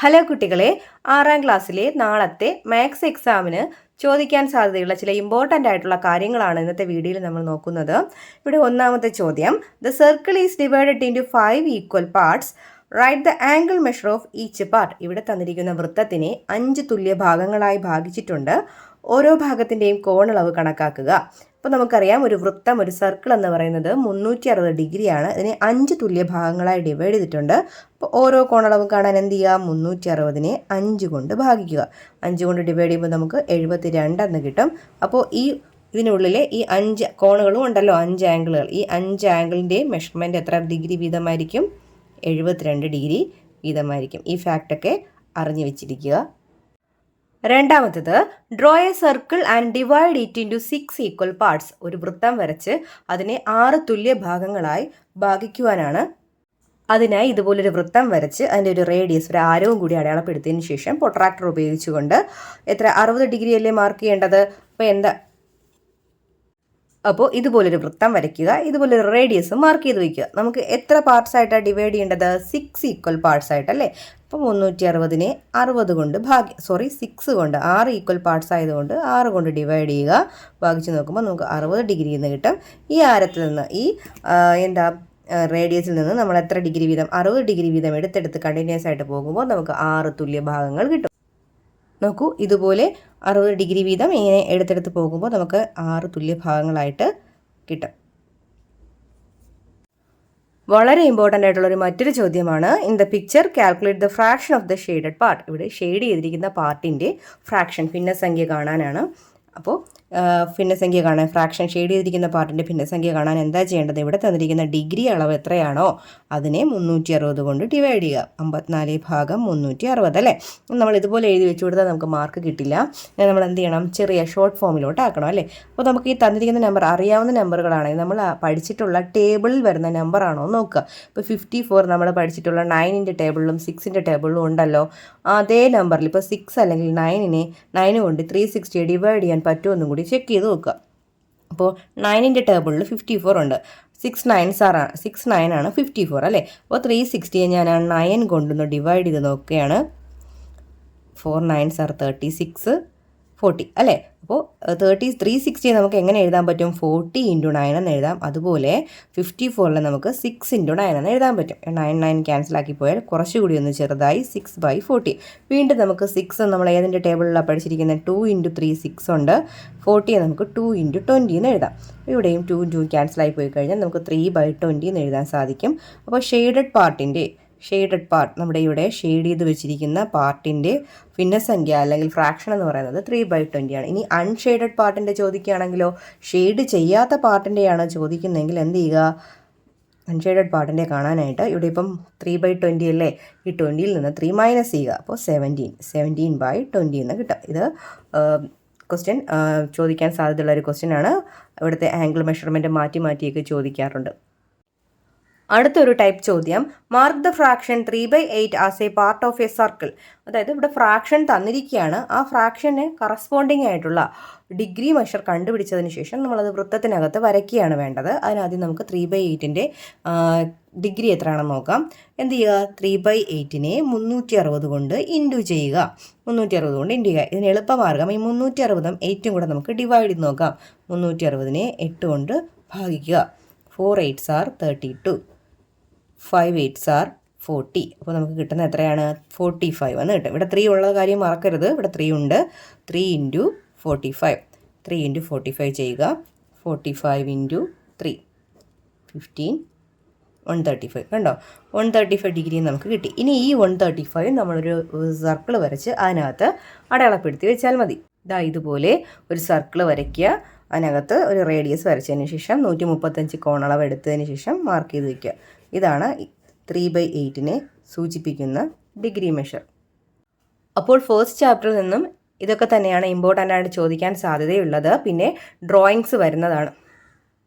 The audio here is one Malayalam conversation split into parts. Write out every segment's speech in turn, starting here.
ഹലോ കുട്ടികളെ, 6ാം ക്ലാസ്സിലെ നാളത്തെ മാത്സ് എക്സാമിന് ചോദിക്കാൻ സാധ്യതയുള്ള ചില ഇമ്പോർട്ടൻ്റ് ആയിട്ടുള്ള കാര്യങ്ങളാണ് ഇന്നത്തെ വീഡിയോയിൽ നമ്മൾ നോക്കുന്നത്. ഇവിടെ ഒന്നാമത്തെ ചോദ്യം, the circle is divided into 5 equal parts. Write the angle measure of each part. ഇവിടെ തന്നിരിക്കുന്ന വൃത്തത്തിനെ 5 തുല്യ ഭാഗങ്ങളായി ഭാഗിച്ചിട്ടുണ്ട്. ഓരോ ഭാഗത്തിൻ്റെയും കോണളവ് കണക്കാക്കുക. അപ്പോൾ നമുക്കറിയാം, ഒരു വൃത്തം, ഒരു സർക്കിൾ എന്ന് പറയുന്നത് 360 ഡിഗ്രിയാണ്. ഇതിനെ 5 തുല്യ ഭാഗങ്ങളായി ഡിവൈഡ് ചെയ്തിട്ടുണ്ട്. അപ്പോൾ ഓരോ കോണളവും കാണാൻ എന്ത് ചെയ്യുക, 360നെ 5 കൊണ്ട് ഭാഗിക്കുക. 5 കൊണ്ട് ഡിവൈഡ് ചെയ്യുമ്പോൾ നമുക്ക് 72 എന്ന് കിട്ടും. അപ്പോൾ ഇതിനുള്ളിൽ ഈ 5 കോണുകളും ഉണ്ടല്ലോ, 5 ആംഗിളുകൾ. ഈ 5 ആംഗിളിൻ്റെയും മെഷർമെൻറ്റ് എത്ര ഡിഗ്രി വീതമായിരിക്കും? 72 ഡിഗ്രി വീതമായിരിക്കും. ഈ ഫാക്റ്റൊക്കെ അറിഞ്ഞു വെച്ചിരിക്കുക. രണ്ടാമത്തേത്, draw A circle and divide it into 6 equal parts. ഒരു വൃത്തം വരച്ച് അതിനെ 6 തുല്യ ഭാഗങ്ങളായി ഭാഗിക്കുവാനാണ്. അതിനായി ഇതുപോലൊരു വൃത്തം വരച്ച് അതിൻ്റെ ഒരു റേഡിയസ്, ഒരു ആരവും കൂടി അടയാളപ്പെടുത്തിയതിന് ശേഷം പ്രൊട്രാക്ടർ ഉപയോഗിച്ചുകൊണ്ട് 60 ഡിഗ്രി അല്ലേ മാർക്ക് ചെയ്യേണ്ടത്? അപ്പോൾ ഇതുപോലൊരു വൃത്തം വരയ്ക്കുക, ഇതുപോലൊരു റേഡിയസ് മാർക്ക് ചെയ്ത് വയ്ക്കുക. നമുക്ക് എത്ര പാർട്സ് ആയിട്ടാണ് ഡിവൈഡ് ചെയ്യേണ്ടത്? 6 ഈക്വൽ പാർട്സ് ആയിട്ടല്ലേ. അപ്പോൾ 360നെ 60 കൊണ്ട് 6 കൊണ്ട്, 6 ഈക്വൽ പാർട്സ് ആയതുകൊണ്ട് 6 കൊണ്ട് ഡിവൈഡ് ചെയ്യുക. ഭാഗിച്ച് നോക്കുമ്പോൾ നമുക്ക് 60 ഡിഗ്രി എന്ന് കിട്ടും. ഈ ആരത്തിൽ നിന്ന്, ഈ റേഡിയസിൽ നിന്ന് നമ്മൾ എത്ര ഡിഗ്രി വീതം, 60 ഡിഗ്രി വീതം എടുത്തെടുത്ത് കണ്ടിന്യൂസ് ആയിട്ട് പോകുമ്പോൾ നമുക്ക് 6 തുല്യ ഭാഗങ്ങൾ കിട്ടും. നോക്കൂ, ഇതുപോലെ 60 ഡിഗ്രി വീതം ഇങ്ങനെ എടുത്തെടുത്ത് പോകുമ്പോൾ നമുക്ക് 6 തുല്യ ഭാഗങ്ങളായിട്ട് കിട്ടും. വളരെ ഇമ്പോർട്ടൻ്റ് ആയിട്ടുള്ളൊരു മറ്റൊരു ചോദ്യമാണ്, in the picture calculate the fraction of the shaded part. ഇവിടെ ഷെയ്ഡ് ചെയ്തിരിക്കുന്ന പാർട്ടിൻ്റെ ഫ്രാക്ഷൻ, ഭിന്നസംഖ്യ കാണാനാണ്. അപ്പോൾ ഭിന്നസംഖ്യ കാണാൻ, ഫ്രാക്ഷൻ ഷെയ്ഡ് ചെയ്തിരിക്കുന്ന പാർട്ടിൻ്റെ ഭിന്നസംഖ്യ കാണാൻ എന്താ ചെയ്യേണ്ടത്? ഇവിടെ തന്നിരിക്കുന്ന ഡിഗ്രി അളവ് എത്രയാണോ അതിനെ 360 കൊണ്ട് ഡിവൈഡ് ചെയ്യുക. 54 ഭാഗം 360 അല്ലേ. നമ്മൾ ഇതുപോലെ എഴുതി വെച്ച് കൊടുത്താൽ നമുക്ക് മാർക്ക് കിട്ടില്ല. നമ്മൾ എന്ത് ചെയ്യണം? ചെറിയ ഷോർട്ട് ഫോമിലോട്ട് ആക്കണം അല്ലേ. അപ്പോൾ നമുക്ക് ഈ തന്നിരിക്കുന്ന നമ്പർ അറിയാവുന്ന നമ്പറുകളാണെങ്കിൽ നമ്മൾ പഠിച്ചിട്ടുള്ള ടേബിളിൽ വരുന്ന നമ്പറാണോ നോക്കുക. ഇപ്പോൾ 54 നമ്മൾ പഠിച്ചിട്ടുള്ള 9ൻ്റെ ടേബിളിലും 6ൻ്റെ ടേബിളിലും ഉണ്ടല്ലോ. അതേ നമ്പറിൽ ഇപ്പോൾ 6 അല്ലെങ്കിൽ 9 കൊണ്ട് 360 ഡിവൈഡ് ചെയ്യാൻ പറ്റുമെന്നും കൂടി ചെക്ക് ചെയ്ത് നോക്കുക. അപ്പോൾ 9ൻ്റെ ടേബിളിൽ 54 ഉണ്ട്. 6 9s ആണ് 54 അല്ലേ. അപ്പോൾ 360 ഞാൻ 9 കൊണ്ടൊന്ന് ഡിവൈഡ് ചെയ്ത് നോക്കുകയാണ്. 4 9s 36, 40 അല്ലേ. അപ്പോൾ 360 നമുക്ക് എങ്ങനെ എഴുതാൻ പറ്റും? 40 × 9 എന്ന് എഴുതാം. അതുപോലെ 54 നമുക്ക് 6 × 9 എന്ന് എഴുതാൻ പറ്റും. 9 ക്യാൻസലാക്കി പോയാൽ കുറച്ചുകൂടി ഒന്ന് ചെറുതായി 6/40. വീണ്ടും നമുക്ക് 6 നമ്മൾ ഏതിൻ്റെ ടേബിളിലാണ് പഠിച്ചിരിക്കുന്നത്? 2 × 3 6 ഉണ്ട്. 40 നമുക്ക് 2 × 20 എന്ന് എഴുതാം. ഇവിടെയും 2 ക്യാൻസലായി പോയി കഴിഞ്ഞാൽ നമുക്ക് 3/20 എന്ന് എഴുതാൻ സാധിക്കും. അപ്പോൾ ഷെയ്ഡഡ് പാർട്ട്, നമ്മുടെ ഇവിടെ ഷെയ്ഡ് ചെയ്ത് വെച്ചിരിക്കുന്ന പാർട്ടിൻ്റെ ഭിന്നസംഖ്യ അല്ലെങ്കിൽ ഫ്രാക്ഷൻ എന്ന് പറയുന്നത് 3/20 ആണ്. ഇനി അൺഷെയ്ഡഡ് പാർട്ടിൻ്റെ ചോദിക്കുകയാണെങ്കിലോ, ഷെയ്ഡ് ചെയ്യാത്ത പാർട്ടിൻ്റെയാണ് ചോദിക്കുന്നതെങ്കിൽ എന്ത് ചെയ്യുക? അൺഷെയ്ഡഡ് പാർട്ടിൻ്റെ കാണാനായിട്ട് ഇവിടെ ഇപ്പം 3/20 അല്ലേ, ഈ 20ൽ നിന്ന് 3 മൈനസ് ചെയ്യുക. അപ്പോൾ 17/20 എന്ന് കിട്ടും. ഇത് ക്വസ്റ്റ്യൻ ചോദിക്കാൻ സാധ്യതയുള്ള ഒരു ക്വസ്റ്റ്യൻ ആണ്. ഇവിടുത്തെ ആംഗിൾ മെഷർമെൻറ്റ് മാറ്റിയൊക്കെ ചോദിക്കാറുണ്ട്. അടുത്തൊരു ടൈപ്പ് ചോദ്യം, mark the fraction 3/8 as A part of A circle. അതായത് ഇവിടെ ഫ്രാക്ഷൻ തന്നിരിക്കുകയാണ്. ആ ഫ്രാക്ഷന് കറസ്പോണ്ടിങ് ആയിട്ടുള്ള ഡിഗ്രി മെഷർ കണ്ടുപിടിച്ചതിന് ശേഷം നമ്മളത് വൃത്തത്തിനകത്ത് വരയ്ക്കുകയാണ് വേണ്ടത്. അതിനാദ്യം നമുക്ക് 3/8ൻ്റെ ഡിഗ്രി എത്രയാണെന്ന് നോക്കാം. എന്ത് ചെയ്യുക? 3/8നെ 360 കൊണ്ട് ഇൻറ്റു ചെയ്യുക. 360 കൊണ്ട് ഇൻറ്റു ചെയ്യുക. ഇതിന് എളുപ്പമാർഗ്ഗം ഈ 360ഉം 8ഉം കൂടെ നമുക്ക് ഡിവൈഡ് ചെയ്ത് നോക്കാം. 360നെ 8 കൊണ്ട് ഭാഗിക്കുക. 4 8s 32, 5 8s 40. അപ്പോൾ നമുക്ക് കിട്ടുന്ന എത്രയാണ്? 45 എന്ന് കിട്ടും. ഇവിടെ 3 ഉള്ള കാര്യം മറക്കരുത്. ഇവിടെ 3 ഉണ്ട്. 3 × 45, 3 × 45 ചെയ്യുക. 45 × 3 15, 135. കണ്ടോ? 135 ഡിഗ്രി നമുക്ക് കിട്ടി. ഇനി ഈ 135 നമ്മളൊരു സർക്കിൾ വരച്ച് അതിനകത്ത് അടയാളപ്പെടുത്തി വെച്ചാൽ മതി. ഇതുപോലെ ഒരു സർക്കിൾ വരയ്ക്കുക. അതിനകത്ത് ഒരു റേഡിയസ് വരച്ചതിന് ശേഷം 135 കോണളവ് എടുത്തതിന് ശേഷം മാർക്ക് ചെയ്ത് വയ്ക്കുക. ഇതാണ് 3/8നെ സൂചിപ്പിക്കുന്ന ഡിഗ്രി മെഷർ. അപ്പോൾ ഫസ്റ്റ് ചാപ്റ്ററിൽ നിന്നും ഇതൊക്കെ തന്നെയാണ് ഇമ്പോർട്ടൻ്റ് ആയിട്ട് ചോദിക്കാൻ സാധ്യതയുള്ളത്. പിന്നെ ഡ്രോയിങ്സ് വരുന്നതാണ്.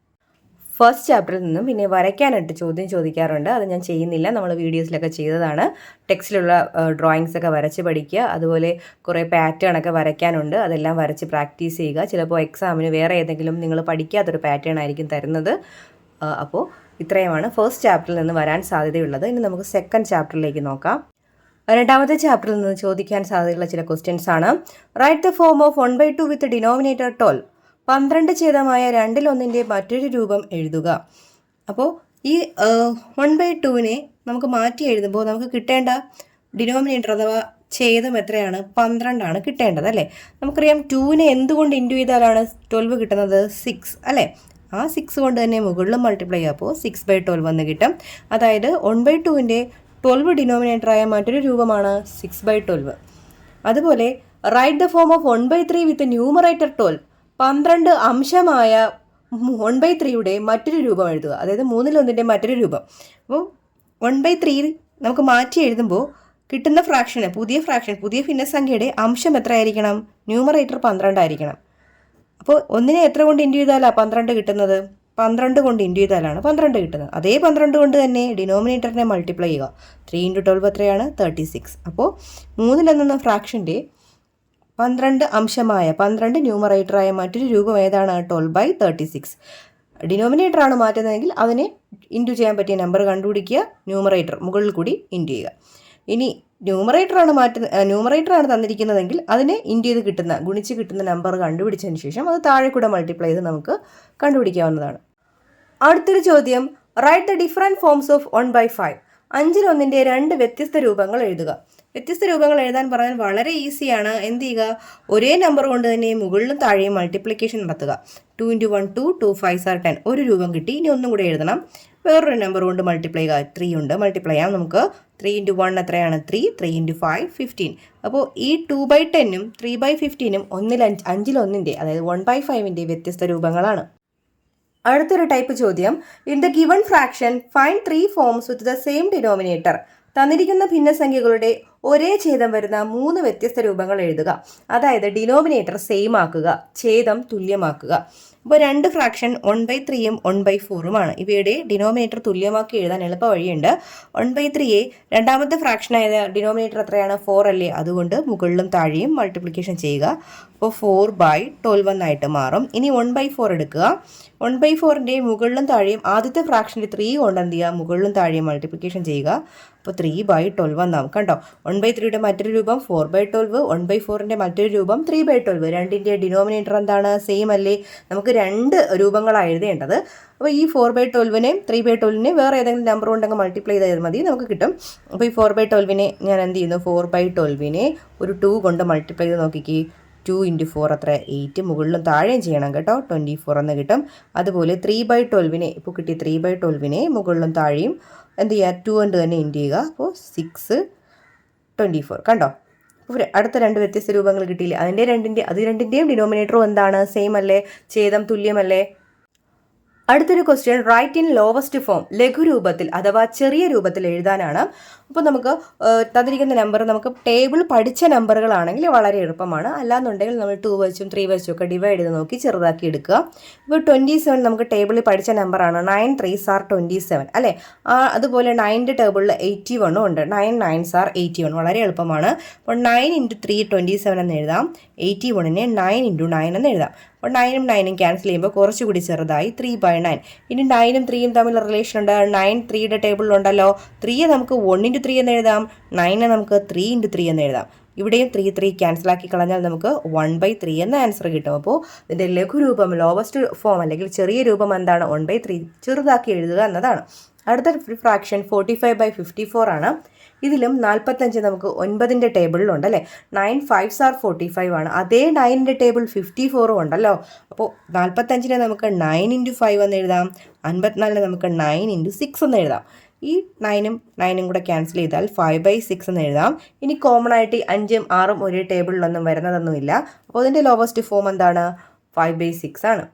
ഫസ്റ്റ് ചാപ്റ്ററിൽ നിന്നും പിന്നെ വരയ്ക്കാനായിട്ട് ചോദ്യം ചോദിക്കാറുണ്ട്. അത് ഞാൻ ചെയ്യുന്നില്ല, നമ്മൾ വീഡിയോസിലൊക്കെ ചെയ്തതാണ്. ടെക്സ്റ്റിലുള്ള ഡ്രോയിങ്സ് ഒക്കെ വരച്ച് പഠിക്കുക. അതുപോലെ കുറേ പാറ്റേൺ ഒക്കെ വരയ്ക്കാനുണ്ട്. അതെല്ലാം വരച്ച് പ്രാക്ടീസ് ചെയ്യുക. ചിലപ്പോൾ എക്സാമിന് വേറെ ഏതെങ്കിലും നിങ്ങൾ പഠിക്കാത്തൊരു പാറ്റേൺ ആയിരിക്കും തരുന്നത്. അപ്പോൾ ഇത്രയുമാണ് ഫസ്റ്റ് ചാപ്റ്ററിൽ നിന്ന് വരാൻ സാധ്യതയുള്ളത്. ഇനി നമുക്ക് സെക്കൻഡ് ചാപ്റ്ററിലേക്ക് നോക്കാം. രണ്ടാമത്തെ ചാപ്റ്ററിൽ നിന്ന് ചോദിക്കാൻ സാധ്യതയുള്ള ചില ക്വസ്റ്റ്യൻസ് ആണ്. Write the form of 1/2 with denominator 12. 12 ഛേദമായ 2/1 മറ്റൊരു രൂപം എഴുതുക. അപ്പോൾ ഈ 1/2 നമുക്ക് മാറ്റി എഴുതുമ്പോൾ നമുക്ക് കിട്ടേണ്ട ഡിനോമിനേറ്റർ അഥവാ ഛേദം എത്രയാണ്? 12 ആണ് കിട്ടേണ്ടത് അല്ലേ? നമുക്കറിയാം 2 എന്തുകൊണ്ട് ഇൻറ്റു ചെയ്താലാണ് 12 കിട്ടുന്നത്? 6 അല്ലേ? ആ 6 കൊണ്ട് തന്നെ മുകളിലും മൾട്ടിപ്ലൈ ചെയ്യുമ്പോൾ 6/12 വന്ന് കിട്ടും. അതായത് 1/2 12 ഡിനോമിനേറ്ററായ മറ്റൊരു രൂപമാണ് 6/12. അതുപോലെ write the form of 1/3 with numerator 12. 12 അംശമായ 1/3 മറ്റൊരു രൂപം എഴുതുക. അതായത് 1/3 മറ്റൊരു രൂപം. അപ്പോൾ 1/3 നമുക്ക് മാറ്റി എഴുതുമ്പോൾ കിട്ടുന്ന ഫ്രാക്ഷന് പുതിയ ഭിന്നസംഖ്യയുടെ അംശം എത്രയായിരിക്കണം? ന്യൂമറേറ്റർ 12 ആയിരിക്കണം. അപ്പോൾ ഒന്നിനെ എത്ര കൊണ്ട് ഇൻറ്റു ചെയ്താലാണ് 12 കിട്ടുന്നത്? 12 കൊണ്ട് ഇൻറ്റു ചെയ്താലാണ് 12 കിട്ടുന്നത്. അതേ 12 കൊണ്ട് തന്നെ ഡിനോമിനേറ്ററിനെ മൾട്ടിപ്ലൈ ചെയ്യുക. 3 × 12 എത്രയാണ്? 36. അപ്പോൾ 3 ഫ്രാക്ഷൻ്റെ 12 അംശമായ 12 ന്യൂമറേറ്ററായ മറ്റൊരു രൂപം ഏതാണ്? 12/36. ഡിനോമിനേറ്ററാണ് മാറ്റുന്നതെങ്കിൽ അതിനെ ഇൻറ്റു ചെയ്യാൻ പറ്റിയ നമ്പർ കണ്ടുപിടിക്കുക, ന്യൂമറേറ്റർ മുകളിൽ കൂടി ഇൻറ്റു ചെയ്യുക. ഇനി ന്യൂമറേറ്ററാണ് തന്നിരിക്കുന്നതെങ്കിൽ അതിനെ ഇൻറ്റു ചെയ്ത് ഗുണിച്ച് കിട്ടുന്ന നമ്പർ കണ്ടുപിടിച്ചതിന് ശേഷം അത് താഴെ കൂടെ മൾട്ടിപ്ലൈ ചെയ്ത് നമുക്ക് കണ്ടുപിടിക്കാവുന്നതാണ്. അടുത്തൊരു ചോദ്യം, write the different forms of 1/5. 5/1 2 വ്യത്യസ്ത രൂപങ്ങൾ എഴുതുക. വ്യത്യസ്ത രൂപങ്ങൾ എഴുതാൻ പറഞ്ഞാൽ വളരെ ഈസിയാണ്. എന്ത് ചെയ്യുക? ഒരേ നമ്പർ കൊണ്ട് തന്നെ മുകളിലും താഴെയും മൾട്ടിപ്ലിക്കേഷൻ നടത്തുക. 2 × 1 2, 2 5 are 10. ഒരു രൂപം കിട്ടി. ഇനി ഒന്നും കൂടെ എഴുതണം. വേറൊരു നമ്പർ കൊണ്ട് മൾട്ടിപ്ലൈ ചെയ്യുക. 3 ഉണ്ട്, മൾട്ടിപ്ലൈ ചെയ്യാം. നമുക്ക് 3 × 1 എത്രയാണ്? 3. 3 × 5 15. അപ്പോൾ ഈ 2/10 3/15 5/1 അതായത് 1/5 വ്യത്യസ്ത രൂപങ്ങളാണ്. അടുത്തൊരു ടൈപ്പ് ചോദ്യം, in the given fraction find 3 forms with the same denominator. തന്നിരിക്കുന്ന ഭിന്നസംഖ്യകളുടെ ഒരേ ഛേദം വരുന്ന 3 വ്യത്യസ്ത രൂപങ്ങൾ എഴുതുക. അതായത് ഡിനോമിനേറ്റർ സെയിം ആക്കുക, ഛേദം തുല്യമാക്കുക. അപ്പോൾ 2 ഫ്രാക്ഷൻ 1/3 1/4 ഇവയുടെ ഡിനോമിനേറ്റർ തുല്യമാക്കി എഴുതാൻ എളുപ്പ വഴിയുണ്ട്. 1/3 രണ്ടാമത്തെ ഫ്രാക്ഷനായ ഡിനോമിനേറ്റർ എത്രയാണ്? 4 അല്ലേ? അതുകൊണ്ട് മുകളിലും താഴെയും മൾട്ടിപ്ലിക്കേഷൻ ചെയ്യുക. അപ്പോൾ 4/12 എന്നായിട്ട് മാറും. ഇനി 1/4 എടുക്കുക. 1/4 മുകളിലും താഴെയും ആദ്യത്തെ ഫ്രാക്ഷൻ്റെ 3 കൊണ്ട് എന്ത് ചെയ്യുക? മുകളിലും താഴെയും മൾട്ടിപ്ലിക്കേഷൻ ചെയ്യുക. അപ്പോൾ 3/12 എന്നാവും. കണ്ടോ? 1/3 മറ്റൊരു രൂപം 4/12, 1/4 മറ്റൊരു രൂപം 3/12. രണ്ടിൻ്റെ ഡിനോമിനേറ്റർ എന്താണ്? സെയിം അല്ലേ? നമുക്ക് 2 രൂപങ്ങളാണ് എഴുതേണ്ടത്. അപ്പോൾ ഈ 4/12 3/12 വേറെ ഏതെങ്കിലും നമ്പർ ഉണ്ടെങ്കിൽ മൾട്ടിപ്ലൈ ചെയ്താൽ മതി, നമുക്ക് കിട്ടും. അപ്പോൾ ഈ 4/12 ഞാൻ എന്ത് ചെയ്യുന്നു? 4/12 ഒരു 2 കൊണ്ട് മൾട്ടിപ്ലൈ ചെയ്ത് നോക്കിക്കേ. 2 × 4 എത്ര? 8. മുകളിലും താഴെയും ചെയ്യണം കേട്ടോ. 24 എന്ന് കിട്ടും. അതുപോലെ 3/12 ഇപ്പോൾ കിട്ടി. 3/12 മുകളിലും താഴെയും എന്ത് ചെയ്യുക? 2 കൊണ്ട് തന്നെ ഇൻറ്റു ചെയ്യുക. അപ്പോൾ 6 24. കണ്ടോ? അപ്പോൾ അടുത്ത 2 വ്യത്യസ്ത രൂപങ്ങൾ കിട്ടിയില്ലേ? രണ്ടിൻ്റെയും ഡിനോമിനേറ്ററും എന്താണ്? സെയിം അല്ലേ? ഛേദം തുല്യമല്ലേ? അടുത്തൊരു question, write in lowest form. ലഘുരൂപത്തിൽ അഥവാ ചെറിയ രൂപത്തിൽ എഴുതാനാണ്. അപ്പോൾ നമുക്ക് തന്നിരിക്കുന്ന നമ്പർ നമുക്ക് ടേബിൾ പഠിച്ച നമ്പറുകളാണെങ്കിൽ വളരെ എളുപ്പമാണ്. അല്ലാന്നുണ്ടെങ്കിൽ നമ്മൾ 2 വെച്ചും 3 വെച്ചും ഒക്കെ ഡിവൈഡ് ചെയ്ത് നോക്കി ചെറുതാക്കി എടുക്കുക. ഇപ്പോൾ 27 നമുക്ക് ടേബിളിൽ പഠിച്ച നമ്പറാണ്. 9 3s are 27 അല്ലേ? അതുപോലെ 9ൻ്റെ ടേബിളിൽ 81 ഉണ്ട്. 9 9s are 81. വളരെ എളുപ്പമാണ്. അപ്പോൾ 9 × 3 27 എന്ന് എഴുതാം. 81നെ 9 × 9 എന്ന് എഴുതാം. അപ്പോൾ 9ഉം 9ഉം ക്യാൻസൽ ചെയ്യുമ്പോൾ കുറച്ചുകൂടി ചെറുതായി 3/9. ഇനി 9ഉം 3ഉം തമ്മിൽ റിലേഷൻ ഉണ്ട്. 9 3യുടെ ടേബിളിലുണ്ടല്ലോ. 3യെ നമുക്ക് 1 × 3 എന്ന് എഴുതാം. 9നെ നമുക്ക് 3 × 3 എന്ന് എഴുതാം. ഇവിടെയും 3 ക്യാൻസലാക്കി കളഞ്ഞാൽ നമുക്ക് 1/3 എന്ന ആൻസർ കിട്ടും. അപ്പോൾ ഇതിൻ്റെ ലഘുരൂപം, ലോവസ്റ്റ് ഫോം അല്ലെങ്കിൽ ചെറിയ രൂപം എന്താണ്? 1/3 ചെറുതാക്കി എഴുതുക എന്നതാണ്. അടുത്ത ഫ്രാക്ഷൻ 45/54 ആണ്. ഇതിലും 45 നമുക്ക് 9ൻ്റെ ടേബിളിലുണ്ട് അല്ലേ? 9 5s are 45 അതേ 9ൻ്റെ ടേബിൾ 54 ഉണ്ടല്ലോ. അപ്പോൾ 45നെ നമുക്ക് 9 × 5 എന്ന് എഴുതാം. 54നെ നമുക്ക് 9 × 6 എന്ന് എഴുതാം. ഈ 9ഉം 9ഉം കൂടെ ക്യാൻസൽ ചെയ്താൽ 5/6 എന്ന് എഴുതാം. ഇനി കോമൺ ആയിട്ട് 5ഉം 6ഉം ഒരേ ടേബിളിലൊന്നും വരുന്നതൊന്നുമില്ല. അപ്പോൾ അതിൻ്റെ ലോവസ്റ്റ് ഫോം എന്താണ്? 5/6 ആണ്.